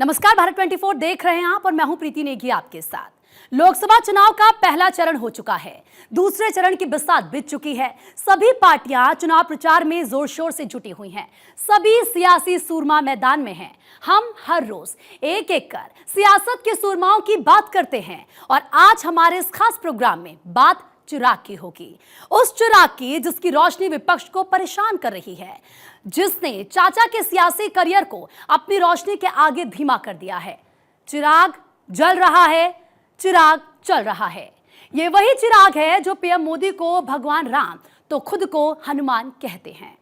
नमस्कार, भारत 24 देख रहे हैं आप और मैं हूं प्रीति नेगी आपके साथ। लोकसभा चुनाव का पहला चरण हो चुका है, दूसरे चरण की बिसात बीत चुकी है। सभी पार्टियां चुनाव प्रचार में जोर शोर से जुटी हुई हैं। सभी सियासी सूरमा मैदान में हैं। हम हर रोज एक एक कर सियासत के सूरमाओं की बात करते हैं और आज हमारे इस खास प्रोग्राम में बात चिराग की होगी। उस चिराग की जिसकी रोशनी विपक्ष को परेशान कर रही है, जिसने चाचा के सियासी करियर को अपनी रोशनी के आगे धीमा कर दिया है। चिराग जल रहा है, चिराग चल रहा है। ये वही चिराग है जो पीएम मोदी को भगवान राम तो खुद को हनुमान कहते हैं।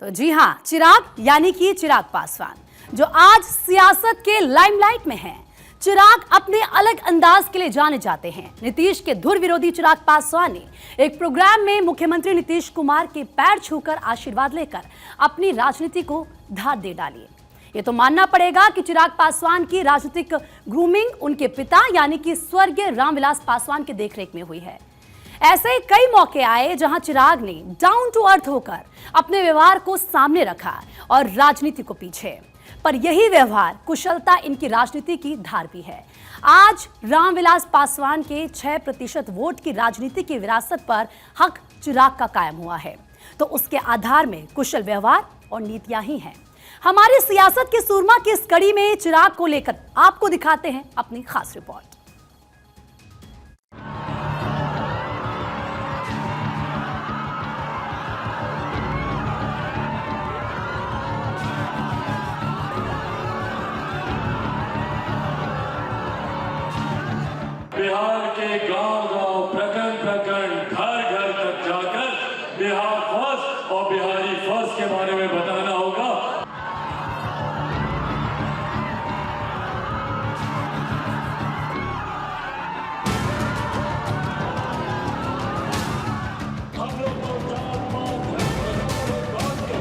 तो जी हां, चिराग यानी कि चिराग पासवान जो आज सियासत के लाइमलाइट में हैं। चिराग अपने अलग अंदाज के लिए जाने जाते हैं। नीतीश के धुर विरोधी चिराग पासवान ने एक प्रोग्राम में मुख्यमंत्री नीतीश कुमार के पैर छूकर आशीर्वाद लेकर अपनी राजनीति को धार दे डाली। ये तो मानना पड़ेगा कि चिराग पासवान की राजनीतिक ग्रूमिंग उनके पिता यानी कि स्वर्गीय रामविलास पासवान के देखरेख में हुई है। ऐसे कई मौके आए जहां चिराग ने डाउन टू अर्थ होकर अपने व्यवहार को सामने रखा और राजनीति को पीछे। पर यही व्यवहार, कुशलता इनकी राजनीति की धार भी है। आज रामविलास पासवान के 6% वोट की राजनीति की विरासत पर हक चिराग का कायम हुआ है, तो उसके आधार में कुशल व्यवहार और नीतियां ही हैं। हमारी सियासत के सूरमा की इस कड़ी में चिराग को लेकर आपको दिखाते हैं अपनी खास रिपोर्ट। बिहार के गांव-गांव, प्रखंड-प्रखंड, घर-घर तक जाकर बिहार फर्स्ट और बिहारी फर्स्ट के बारे में बताना होगा। हम लोग को जात-पात, धर्म के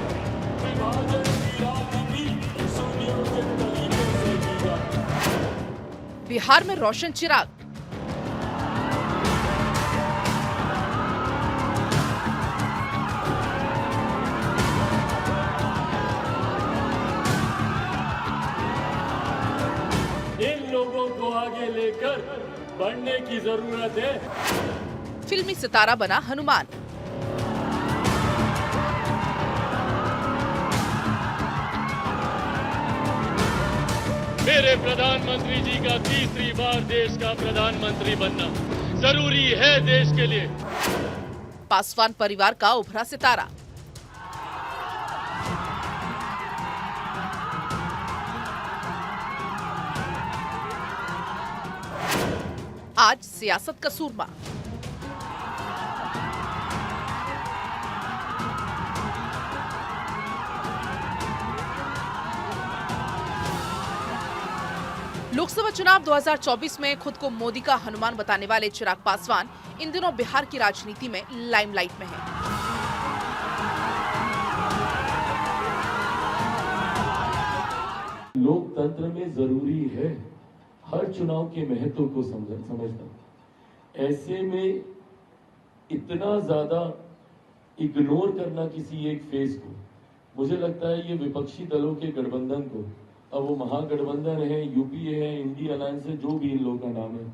विभाजन की राजनीति सुनियोजित तरीके से की जाती है। बिहार में रोशन चिराग। इन लोगों को आगे लेकर बढ़ने की जरूरत है। फिल्मी सितारा बना हनुमान। मेरे प्रधानमंत्री जी का तीसरी बार देश का प्रधानमंत्री बनना जरूरी है देश के लिए। पासवान परिवार का उभरा सितारा। आज सियासत का सूरमा। लोकसभा चुनाव 2024 में खुद को मोदी का हनुमान बताने वाले चिराग पासवान इन दिनों बिहार की राजनीति में लाइमलाइट में हैं। लोकतंत्र में जरूरी है हर चुनाव के महत्व को समझना। ऐसे में इतना ज्यादा इग्नोर करना किसी एक फेज को, मुझे लगता है ये विपक्षी दलों के गठबंधन को, अब वो महागठबंधन है, यूपीए है, इंडिया अलायंस है, जो भी इन लोगों का नाम है,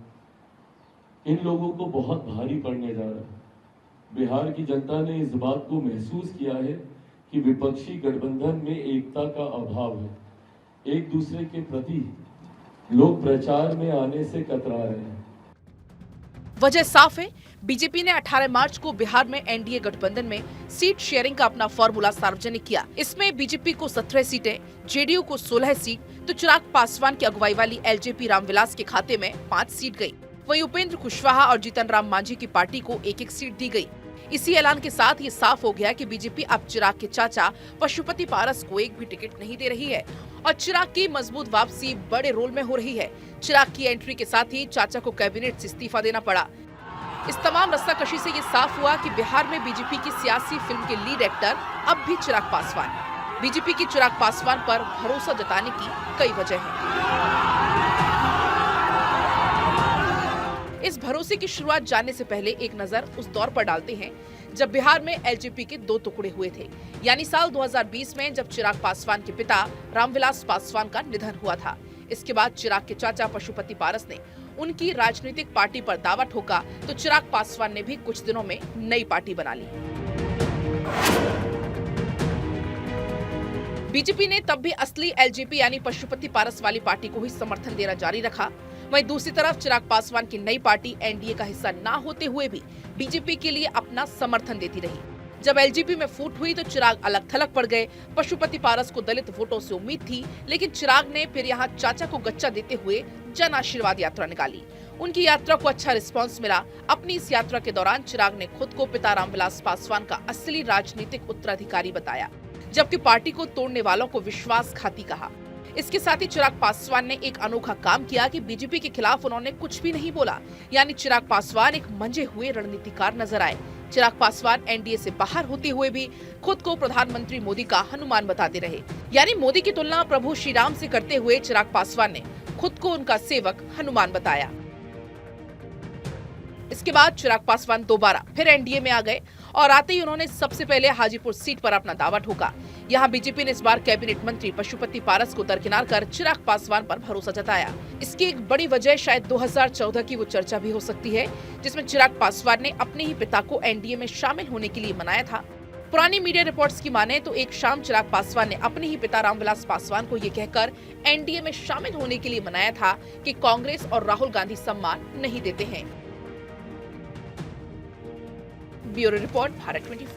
इन लोगों को बहुत भारी पड़ने जा रहा है। बिहार की जनता ने इस बात को महसूस किया है कि विपक्षी गठबंधन में एकता का अभाव है। एक दूसरे के प्रति लोग प्रचार में आने से कतरा रहे हैं। वजह साफ है, बीजेपी ने 18 मार्च को बिहार में एनडीए गठबंधन में सीट शेयरिंग का अपना फॉर्मूला सार्वजनिक किया। इसमें बीजेपी को 17 सीटें, जेडीयू को 16 सीट, तो चिराग पासवान की अगुवाई वाली एलजेपी रामविलास के खाते में 5 सीट गई। वहीं उपेंद्र कुशवाहा और जीतन राम मांझी की पार्टी को एक-एक सीट दी गई। इसी ऐलान के साथ ये साफ हो गया कि बीजेपी अब चिराग के चाचा पशुपति पारस को एक भी टिकट नहीं दे रही है और चिराग की मजबूत वापसी बड़े रोल में हो रही है। चिराग की एंट्री के साथ ही चाचा को कैबिनेट से इस्तीफा देना पड़ा। इस तमाम रस्साकशी से ये साफ हुआ कि बिहार में बीजेपी की सियासी फिल्म के लीड एक्टर अब भी चिराग पासवान है। बीजेपी की चिराग पासवान पर भरोसा जताने की कई वजह हैं। इस भरोसे की शुरुआत जानने से पहले एक नजर उस दौर पर डालते हैं जब बिहार में एलजेपी के दो टुकड़े हुए थे, यानी साल 2020 में जब चिराग पासवान के पिता रामविलास पासवान का निधन हुआ था। इसके बाद चिराग के चाचा पशुपति पारस ने उनकी राजनीतिक पार्टी पर दावा ठोका तो चिराग पासवान ने भी कुछ दिनों में नई पार्टी बना ली। बीजेपी ने तब भी असली एलजेपी यानी पशुपति पारस वाली पार्टी को ही समर्थन देना जारी रखा। वहीं दूसरी तरफ चिराग पासवान की नई पार्टी एनडीए का हिस्सा ना होते हुए भी बीजेपी के लिए अपना समर्थन देती रही। जब एलजेपी में फूट हुई तो चिराग अलग थलग पड़ गए। पशुपति पारस को दलित वोटों से उम्मीद थी, लेकिन चिराग ने फिर यहाँ चाचा को गच्चा देते हुए जन आशीर्वाद यात्रा निकाली। उनकी यात्रा को अच्छा रिस्पांस मिला। अपनी इस यात्रा के दौरान चिराग ने खुद को पिता रामविलास पासवान का असली राजनीतिक उत्तराधिकारी बताया, जबकि पार्टी को तोड़ने वालों को विश्वासघाती कहा। इसके साथ ही चिराग पासवान ने एक अनोखा काम किया कि बीजेपी के खिलाफ उन्होंने कुछ भी नहीं बोला, यानी चिराग पासवान एक मंजे हुए रणनीतिकार नजर आए। चिराग पासवान एनडीए से बाहर होते हुए भी खुद को प्रधानमंत्री मोदी का हनुमान बताते रहे, यानी मोदी की तुलना प्रभु श्री राम से करते हुए चिराग पासवान ने खुद को उनका सेवक हनुमान बताया। इसके बाद चिराग पासवान दोबारा फिर एनडीए में आ गए और आते ही उन्होंने सबसे पहले हाजीपुर सीट पर अपना दावा ठोका। यहाँ बीजेपी ने इस बार कैबिनेट मंत्री पशुपति पारस को दरकिनार कर चिराग पासवान पर भरोसा जताया। इसकी एक बड़ी वजह शायद 2014 की वो चर्चा भी हो सकती है जिसमें चिराग पासवान ने अपने ही पिता को एनडीए में शामिल होने के लिए मनाया था। पुरानी मीडिया रिपोर्ट्स की माने तो एक शाम चिराग पासवान ने अपने ही पिता रामविलास पासवान को ये कहकर एनडीए में शामिल होने के लिए मनाया था कि कांग्रेस और राहुल गांधी सम्मान नहीं देते हैं। Bureau report, Bharat 24।